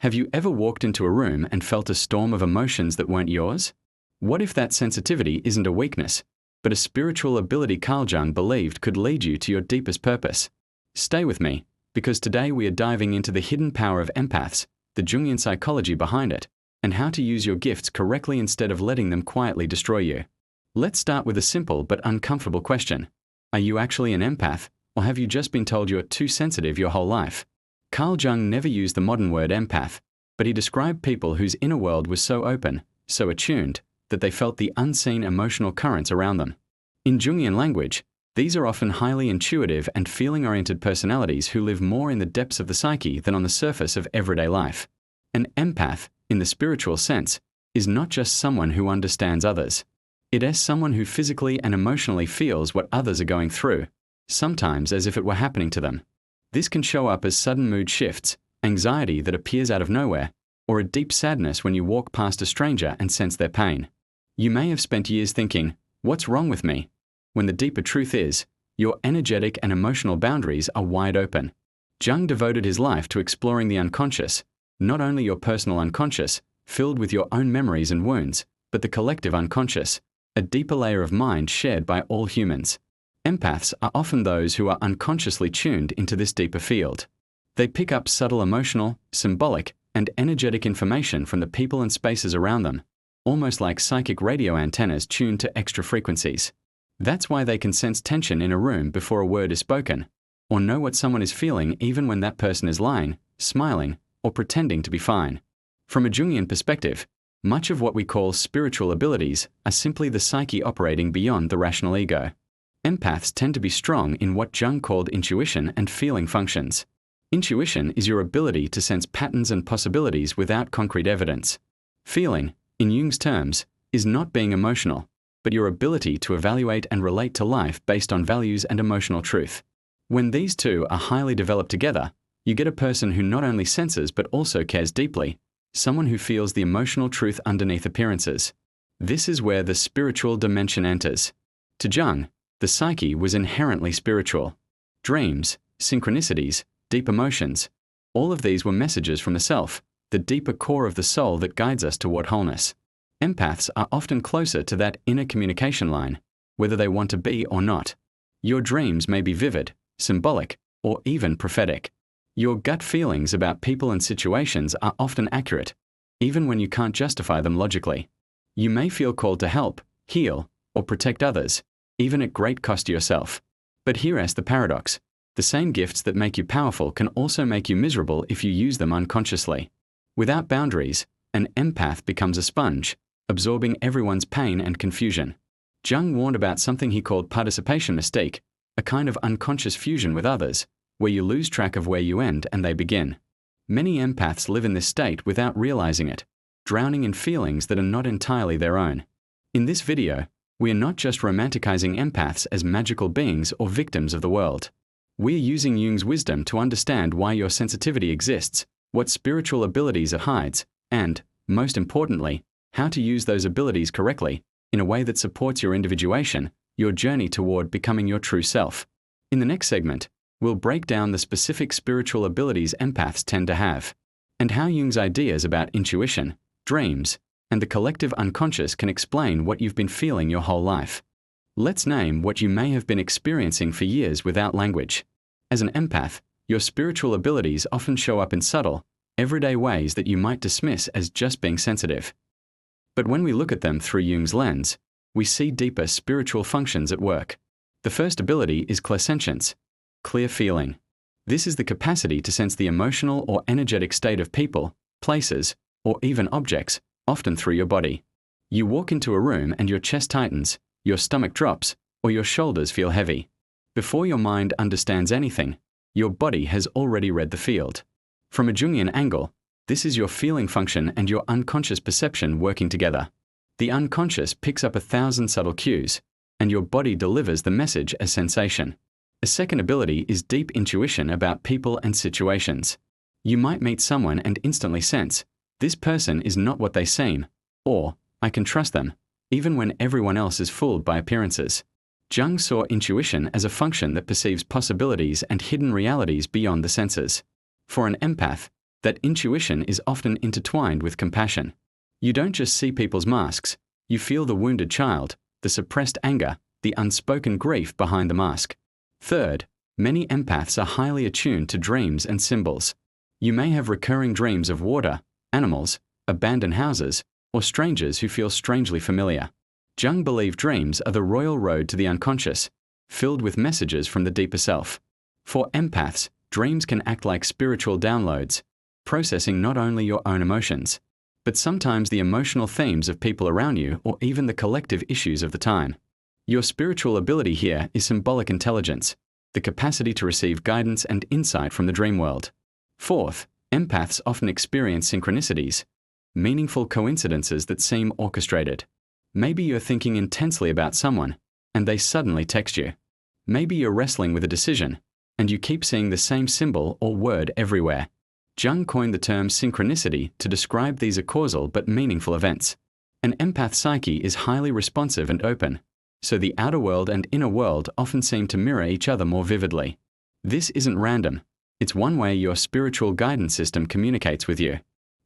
Have you ever walked into a room and felt a storm of emotions that weren't yours? What if that sensitivity isn't a weakness, but a spiritual ability Carl Jung believed could lead you to your deepest purpose? Stay with me, because today we are diving into the hidden power of empaths, the Jungian psychology behind it, and how to use your gifts correctly instead of letting them quietly destroy you. Let's start with a simple but uncomfortable question. Are you actually an empath, or have you just been told you're too sensitive your whole life? Carl Jung never used the modern word empath, but he described people whose inner world was so open, so attuned, that they felt the unseen emotional currents around them. In Jungian language, these are often highly intuitive and feeling-oriented personalities who live more in the depths of the psyche than on the surface of everyday life. An empath, in the spiritual sense, is not just someone who understands others. It is someone who physically and emotionally feels what others are going through, sometimes as if it were happening to them. This can show up as sudden mood shifts, anxiety that appears out of nowhere, or a deep sadness when you walk past a stranger and sense their pain. You may have spent years thinking, "What's wrong with me?" when the deeper truth is, your energetic and emotional boundaries are wide open. Jung devoted his life to exploring the unconscious, not only your personal unconscious, filled with your own memories and wounds, but the collective unconscious, a deeper layer of mind shared by all humans. Empaths are often those who are unconsciously tuned into this deeper field. They pick up subtle emotional, symbolic, and energetic information from the people and spaces around them, almost like psychic radio antennas tuned to extra frequencies. That's why they can sense tension in a room before a word is spoken, or know what someone is feeling even when that person is lying, smiling, or pretending to be fine. From a Jungian perspective, much of what we call spiritual abilities are simply the psyche operating beyond the rational ego. Empaths tend to be strong in what Jung called intuition and feeling functions. Intuition is your ability to sense patterns and possibilities without concrete evidence. Feeling, in Jung's terms, is not being emotional, but your ability to evaluate and relate to life based on values and emotional truth. When these two are highly developed together, you get a person who not only senses but also cares deeply, someone who feels the emotional truth underneath appearances. This is where the spiritual dimension enters. To Jung, the psyche was inherently spiritual. Dreams, synchronicities, deep emotions, all of these were messages from the self, the deeper core of the soul that guides us toward wholeness. Empaths are often closer to that inner communication line, whether they want to be or not. Your dreams may be vivid, symbolic, or even prophetic. Your gut feelings about people and situations are often accurate, even when you can't justify them logically. You may feel called to help, heal, or protect others, even at great cost to yourself. But here is the paradox. The same gifts that make you powerful can also make you miserable if you use them unconsciously. Without boundaries, an empath becomes a sponge, absorbing everyone's pain and confusion. Jung warned about something he called participation mystique, a kind of unconscious fusion with others, where you lose track of where you end and they begin. Many empaths live in this state without realizing it, drowning in feelings that are not entirely their own. In this video, we are not just romanticizing empaths as magical beings or victims of the world. We are using Jung's wisdom to understand why your sensitivity exists, what spiritual abilities it hides, and, most importantly, how to use those abilities correctly, in a way that supports your individuation, your journey toward becoming your true self. In the next segment, we'll break down the specific spiritual abilities empaths tend to have, and how Jung's ideas about intuition, dreams, and the collective unconscious can explain what you've been feeling your whole life. Let's name what you may have been experiencing for years without language. As an empath, your spiritual abilities often show up in subtle, everyday ways that you might dismiss as just being sensitive. But when we look at them through Jung's lens, we see deeper spiritual functions at work. The first ability is clairsentience, clear feeling. This is the capacity to sense the emotional or energetic state of people, places, or even objects, often through your body. You walk into a room and your chest tightens, your stomach drops, or your shoulders feel heavy. Before your mind understands anything, your body has already read the field. From a Jungian angle, this is your feeling function and your unconscious perception working together. The unconscious picks up 1,000 subtle cues, and your body delivers the message as sensation. A second ability is deep intuition about people and situations. You might meet someone and instantly sense, this person is not what they seem, or, I can trust them, even when everyone else is fooled by appearances. Jung saw intuition as a function that perceives possibilities and hidden realities beyond the senses. For an empath, that intuition is often intertwined with compassion. You don't just see people's masks, you feel the wounded child, the suppressed anger, the unspoken grief behind the mask. Third, many empaths are highly attuned to dreams and symbols. You may have recurring dreams of water, animals, abandoned houses, or strangers who feel strangely familiar. Jung believed dreams are the royal road to the unconscious, filled with messages from the deeper self. For empaths, dreams can act like spiritual downloads, processing not only your own emotions, but sometimes the emotional themes of people around you or even the collective issues of the time. Your spiritual ability here is symbolic intelligence, the capacity to receive guidance and insight from the dream world. Fourth, empaths often experience synchronicities, meaningful coincidences that seem orchestrated. Maybe you're thinking intensely about someone, and they suddenly text you. Maybe you're wrestling with a decision, and you keep seeing the same symbol or word everywhere. Jung coined the term synchronicity to describe these causal but meaningful events. An empath psyche is highly responsive and open, so the outer world and inner world often seem to mirror each other more vividly. This isn't random. It's one way your spiritual guidance system communicates with you.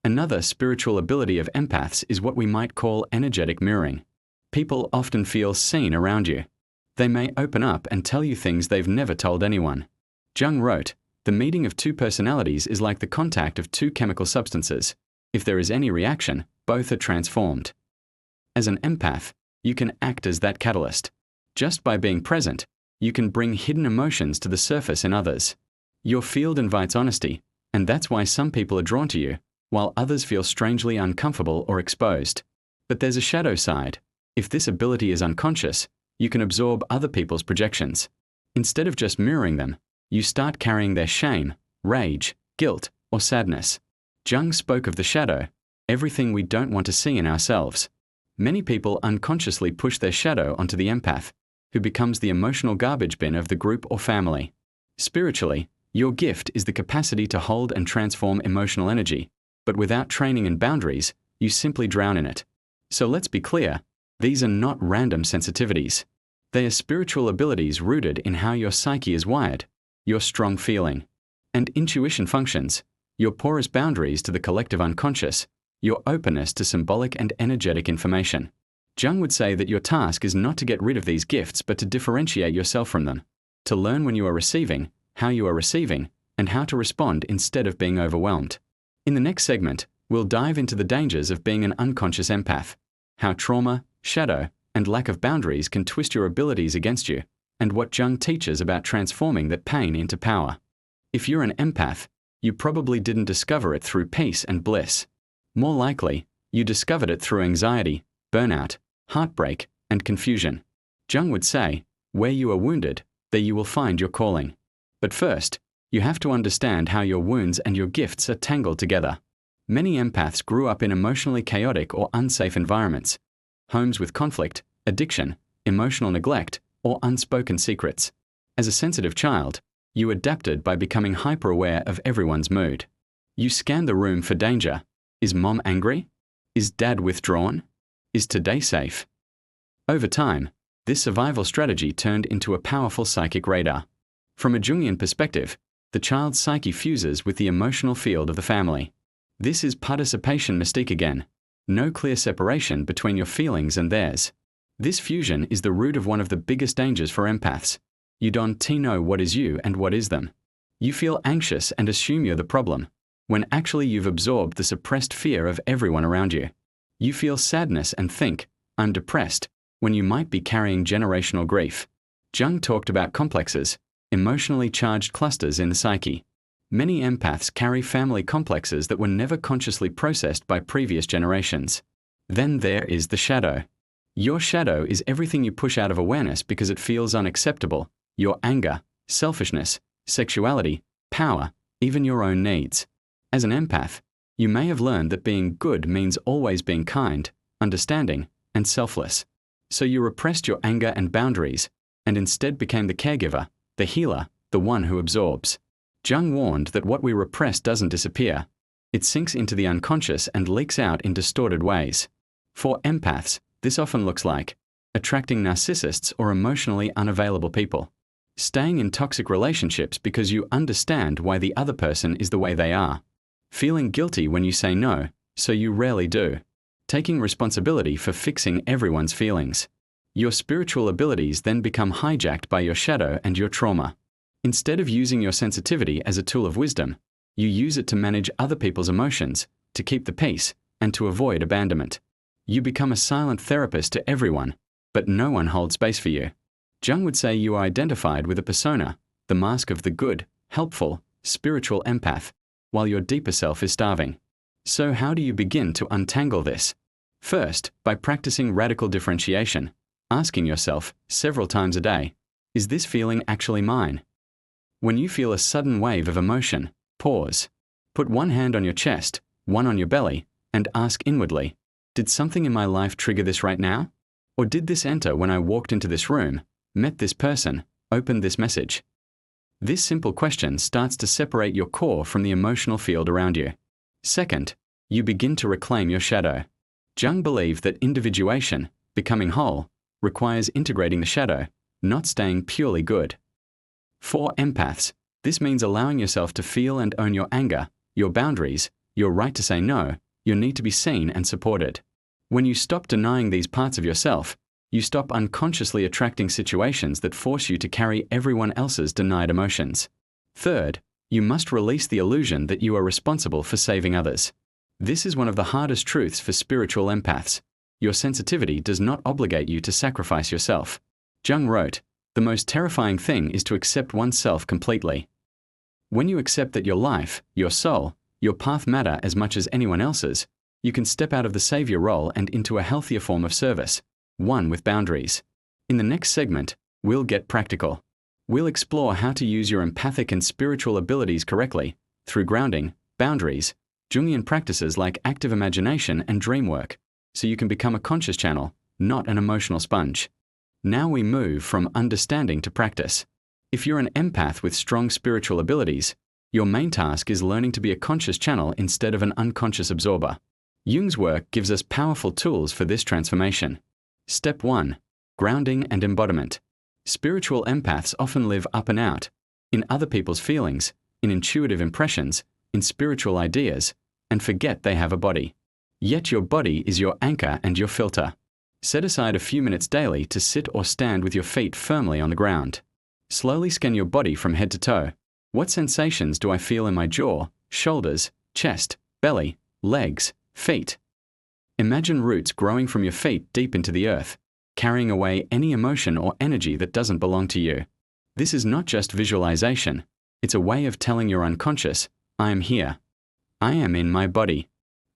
Another spiritual ability of empaths is what we might call energetic mirroring. People often feel seen around you. They may open up and tell you things they've never told anyone. Jung wrote, "The meeting of two personalities is like the contact of two chemical substances. If there is any reaction, both are transformed." As an empath, you can act as that catalyst. Just by being present, you can bring hidden emotions to the surface in others. Your field invites honesty, and that's why some people are drawn to you, while others feel strangely uncomfortable or exposed. But there's a shadow side. If this ability is unconscious, you can absorb other people's projections. Instead of just mirroring them, you start carrying their shame, rage, guilt, or sadness. Jung spoke of the shadow, everything we don't want to see in ourselves. Many people unconsciously push their shadow onto the empath, who becomes the emotional garbage bin of the group or family. Spiritually, your gift is the capacity to hold and transform emotional energy, but without training and boundaries, you simply drown in it. So let's be clear, these are not random sensitivities. They are spiritual abilities rooted in how your psyche is wired, your strong feeling and intuition functions, your porous boundaries to the collective unconscious, your openness to symbolic and energetic information. Jung would say that your task is not to get rid of these gifts but to differentiate yourself from them, to learn when you are receiving, how you are receiving, and how to respond instead of being overwhelmed. In the next segment, we'll dive into the dangers of being an unconscious empath, how trauma, shadow, and lack of boundaries can twist your abilities against you, and what Jung teaches about transforming that pain into power. If you're an empath, you probably didn't discover it through peace and bliss. More likely, you discovered it through anxiety, burnout, heartbreak, and confusion. Jung would say, where you are wounded, there you will find your calling. But first, you have to understand how your wounds and your gifts are tangled together. Many empaths grew up in emotionally chaotic or unsafe environments, homes with conflict, addiction, emotional neglect, or unspoken secrets. As a sensitive child, you adapted by becoming hyper-aware of everyone's mood. You scanned the room for danger. Is mom angry? Is dad withdrawn? Is today safe? Over time, this survival strategy turned into a powerful psychic radar. From a Jungian perspective, the child's psyche fuses with the emotional field of the family. This is participation mystique again. No clear separation between your feelings and theirs. This fusion is the root of one of the biggest dangers for empaths. You don't know what is you and what is them. You feel anxious and assume you're the problem, when actually you've absorbed the suppressed fear of everyone around you. You feel sadness and think, I'm depressed, when you might be carrying generational grief. Jung talked about complexes, emotionally charged clusters in the psyche. Many empaths carry family complexes that were never consciously processed by previous generations. Then there is the shadow. Your shadow is everything you push out of awareness because it feels unacceptable. Your anger, selfishness, sexuality, power, even your own needs. As an empath, you may have learned that being good means always being kind, understanding, and selfless. So you repressed your anger and boundaries, and instead became the caregiver, the healer, the one who absorbs. Jung warned that what we repress doesn't disappear. It sinks into the unconscious and leaks out in distorted ways. For empaths, this often looks like attracting narcissists or emotionally unavailable people, staying in toxic relationships because you understand why the other person is the way they are, Feeling guilty when you say no, so you rarely do. Taking responsibility for fixing everyone's feelings. Your spiritual abilities then become hijacked by your shadow and your trauma. Instead of using your sensitivity as a tool of wisdom, you use it to manage other people's emotions, to keep the peace, and to avoid abandonment. You become a silent therapist to everyone, but no one holds space for you. Jung would say you are identified with a persona, the mask of the good, helpful, spiritual empath, while your deeper self is starving. So how do you begin to untangle this? First, by practicing radical differentiation, asking yourself several times a day, is this feeling actually mine? When you feel a sudden wave of emotion, pause. Put one hand on your chest, one on your belly, and ask inwardly, did something in my life trigger this right now? Or did this enter when I walked into this room, met this person, opened this message? This simple question starts to separate your core from the emotional field around you. Second, you begin to reclaim your shadow. Jung believed that individuation, becoming whole, requires integrating the shadow, not staying purely good. For empaths, this means allowing yourself to feel and own your anger, your boundaries, your right to say no, your need to be seen and supported. When you stop denying these parts of yourself, you stop unconsciously attracting situations that force you to carry everyone else's denied emotions. Third, you must release the illusion that you are responsible for saving others. This is one of the hardest truths for spiritual empaths. Your sensitivity does not obligate you to sacrifice yourself. Jung wrote, "The most terrifying thing is to accept oneself completely." When you accept that your life, your soul, your path matter as much as anyone else's, you can step out of the savior role and into a healthier form of service, one with boundaries. In the next segment, we'll get practical. We'll explore how to use your empathic and spiritual abilities correctly through grounding, boundaries, Jungian practices like active imagination and dream work, so you can become a conscious channel, not an emotional sponge. Now we move from understanding to practice. If you're an empath with strong spiritual abilities, your main task is learning to be a conscious channel instead of an unconscious absorber. Jung's work gives us powerful tools for this transformation. Step 1. Grounding and embodiment. Spiritual empaths often live up and out, in other people's feelings, in intuitive impressions, in spiritual ideas, and forget they have a body. Yet your body is your anchor and your filter. Set aside a few minutes daily to sit or stand with your feet firmly on the ground. Slowly scan your body from head to toe. What sensations do I feel in my jaw, shoulders, chest, belly, legs, feet? Imagine roots growing from your feet deep into the earth, carrying away any emotion or energy that doesn't belong to you. This is not just visualization. It's a way of telling your unconscious, I am here. I am in my body.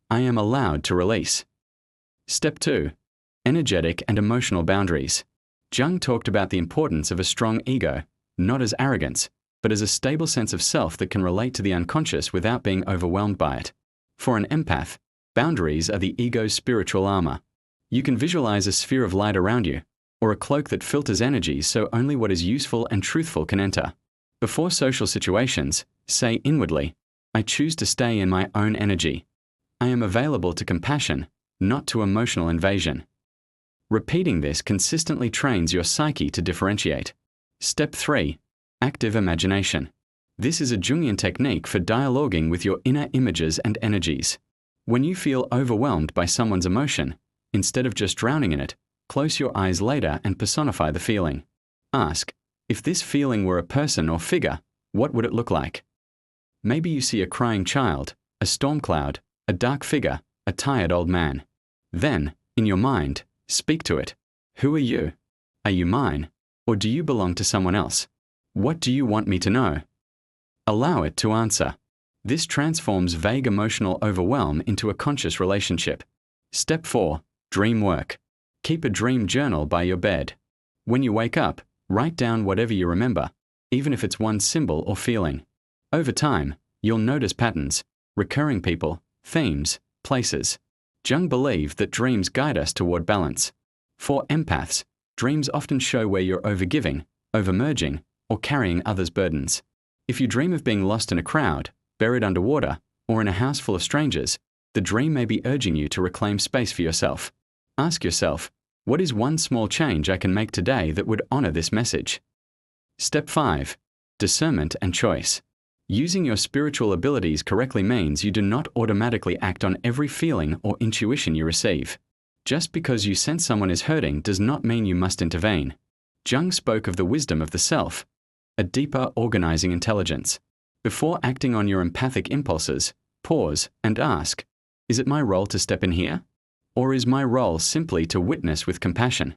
I am allowed to release. Step 2. Energetic and emotional boundaries. Jung talked about the importance of a strong ego, not as arrogance, but as a stable sense of self that can relate to the unconscious without being overwhelmed by it. For an empath, boundaries are the ego's spiritual armor. You can visualize a sphere of light around you, or a cloak that filters energy so only what is useful and truthful can enter. Before social situations, say inwardly, I choose to stay in my own energy. I am available to compassion, not to emotional invasion. Repeating this consistently trains your psyche to differentiate. Step 3. Active imagination. This is a Jungian technique for dialoguing with your inner images and energies. When you feel overwhelmed by someone's emotion, instead of just drowning in it, close your eyes later and personify the feeling. Ask, if this feeling were a person or figure, what would it look like? Maybe you see a crying child, a storm cloud, a dark figure, a tired old man. Then, in your mind, speak to it. Who are you? Are you mine? Or do you belong to someone else? What do you want me to know? Allow it to answer. This transforms vague emotional overwhelm into a conscious relationship. Step 4. Dream work. Keep a dream journal by your bed. When you wake up, write down whatever you remember, even if it's one symbol or feeling. Over time, you'll notice patterns, recurring people, themes, places. Jung believed that dreams guide us toward balance. For empaths, dreams often show where you're overgiving, overmerging, or carrying others' burdens. If you dream of being lost in a crowd, buried underwater, or in a house full of strangers, the dream may be urging you to reclaim space for yourself. Ask yourself, what is one small change I can make today that would honor this message? Step 5. Discernment and choice. Using your spiritual abilities correctly means you do not automatically act on every feeling or intuition you receive. Just because you sense someone is hurting does not mean you must intervene. Jung spoke of the wisdom of the self, a deeper organizing intelligence. Before acting on your empathic impulses, pause and ask, is it my role to step in here? Or is my role simply to witness with compassion?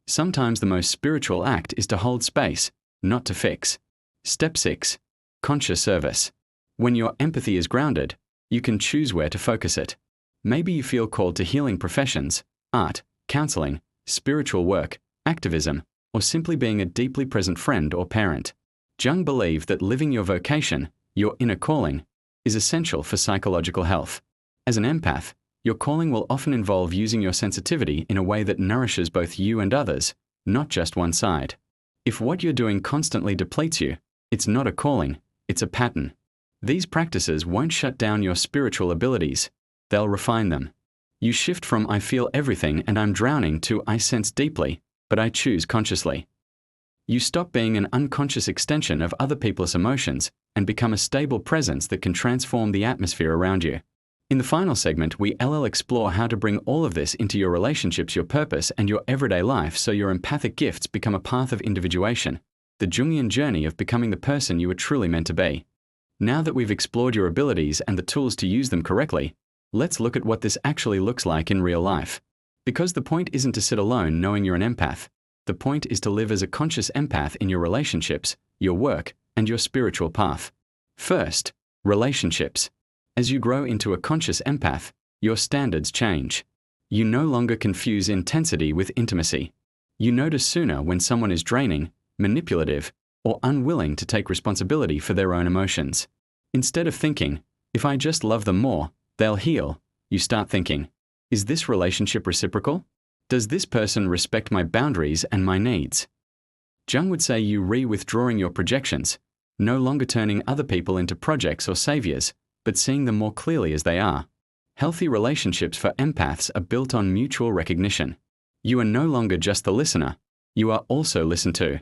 Sometimes the most spiritual act is to hold space, not to fix. Step 6. Conscious service. When your empathy is grounded, you can choose where to focus it. Maybe you feel called to healing professions, art, counseling, spiritual work, activism, or simply being a deeply present friend or parent. Jung believed that living your vocation, your inner calling, is essential for psychological health. As an empath, your calling will often involve using your sensitivity in a way that nourishes both you and others, not just one side. If what you're doing constantly depletes you, it's not a calling, it's a pattern. These practices won't shut down your spiritual abilities, they'll refine them. You shift from I feel everything and I'm drowning to I sense deeply, but I choose consciously. You stop being an unconscious extension of other people's emotions and become a stable presence that can transform the atmosphere around you. In the final segment, we'll explore how to bring all of this into your relationships, your purpose, and your everyday life so your empathic gifts become a path of individuation, the Jungian journey of becoming the person you are truly meant to be. Now that we've explored your abilities and the tools to use them correctly, let's look at what this actually looks like in real life. Because the point isn't to sit alone knowing you're an empath. The point is to live as a conscious empath in your relationships, your work, and your spiritual path. First, relationships. As you grow into a conscious empath, your standards change. You no longer confuse intensity with intimacy. You notice sooner when someone is draining, manipulative, or unwilling to take responsibility for their own emotions. Instead of thinking, if I just love them more, they'll heal, you start thinking, is this relationship reciprocal? Does this person respect my boundaries and my needs? Jung would say you withdrawing your projections, no longer turning other people into projects or saviors, but seeing them more clearly as they are. Healthy relationships for empaths are built on mutual recognition. You are no longer just the listener, you are also listened to.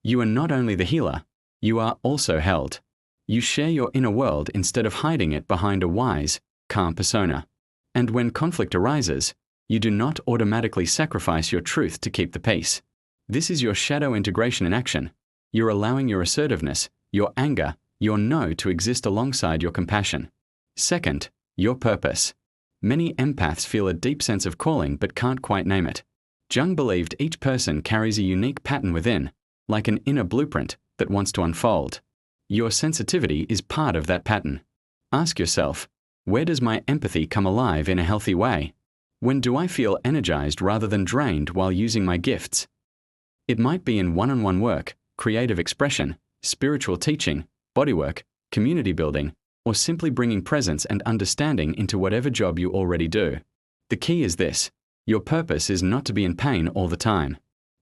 You are not only the healer, you are also held. You share your inner world instead of hiding it behind a wise, calm persona. And when conflict arises, you do not automatically sacrifice your truth to keep the peace. This is your shadow integration in action. You're allowing your assertiveness, your anger, your no to exist alongside your compassion. Second, your purpose. Many empaths feel a deep sense of calling but can't quite name it. Jung believed each person carries a unique pattern within, like an inner blueprint that wants to unfold. Your sensitivity is part of that pattern. Ask yourself, where does my empathy come alive in a healthy way? When do I feel energized rather than drained while using my gifts? It might be in one-on-one work, creative expression, spiritual teaching, bodywork, community building, or simply bringing presence and understanding into whatever job you already do. The key is this: your purpose is not to be in pain all the time.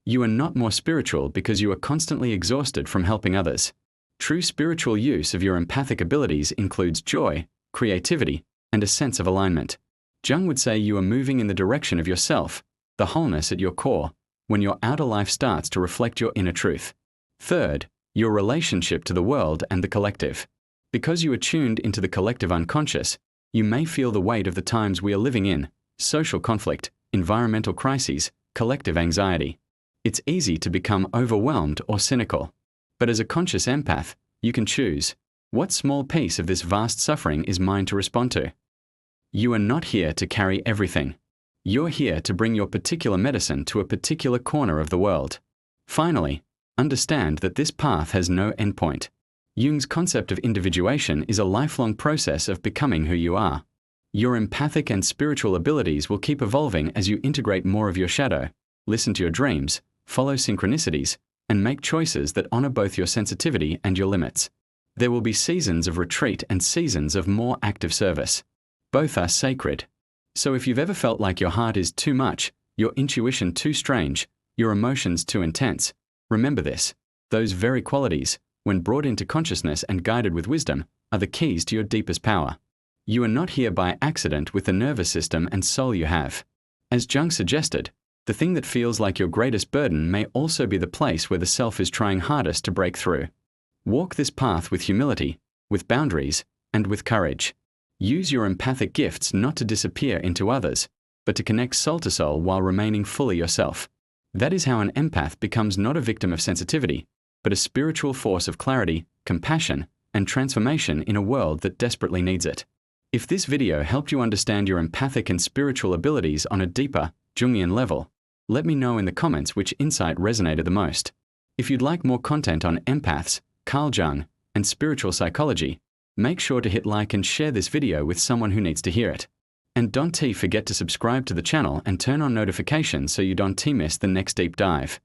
You are not more spiritual because you are constantly exhausted from helping others. True spiritual use of your empathic abilities includes joy, creativity, and a sense of alignment. Jung would say you are moving in the direction of yourself, the wholeness at your core, when your outer life starts to reflect your inner truth. Third, your relationship to the world and the collective. Because you are tuned into the collective unconscious, you may feel the weight of the times we are living in: social conflict, environmental crises, collective anxiety. It's easy to become overwhelmed or cynical. But as a conscious empath, you can choose, what small piece of this vast suffering is mine to respond to? You are not here to carry everything. You're here to bring your particular medicine to a particular corner of the world. Finally, understand that this path has no endpoint. Jung's concept of individuation is a lifelong process of becoming who you are. Your empathic and spiritual abilities will keep evolving as you integrate more of your shadow, listen to your dreams, follow synchronicities, and make choices that honor both your sensitivity and your limits. There will be seasons of retreat and seasons of more active service. Both are sacred. So if you've ever felt like your heart is too much, your intuition too strange, your emotions too intense, remember this: those very qualities, when brought into consciousness and guided with wisdom, are the keys to your deepest power. You are not here by accident with the nervous system and soul you have. As Jung suggested, the thing that feels like your greatest burden may also be the place where the self is trying hardest to break through. Walk this path with humility, with boundaries, and with courage. Use your empathic gifts not to disappear into others, but to connect soul to soul while remaining fully yourself. That is how an empath becomes not a victim of sensitivity, but a spiritual force of clarity, compassion, and transformation in a world that desperately needs it. If this video helped you understand your empathic and spiritual abilities on a deeper, Jungian level, let me know in the comments which insight resonated the most. If you'd like more content on empaths, Carl Jung, and spiritual psychology, make sure to hit like and share this video with someone who needs to hear it. And don't forget to subscribe to the channel and turn on notifications so you don't miss the next deep dive.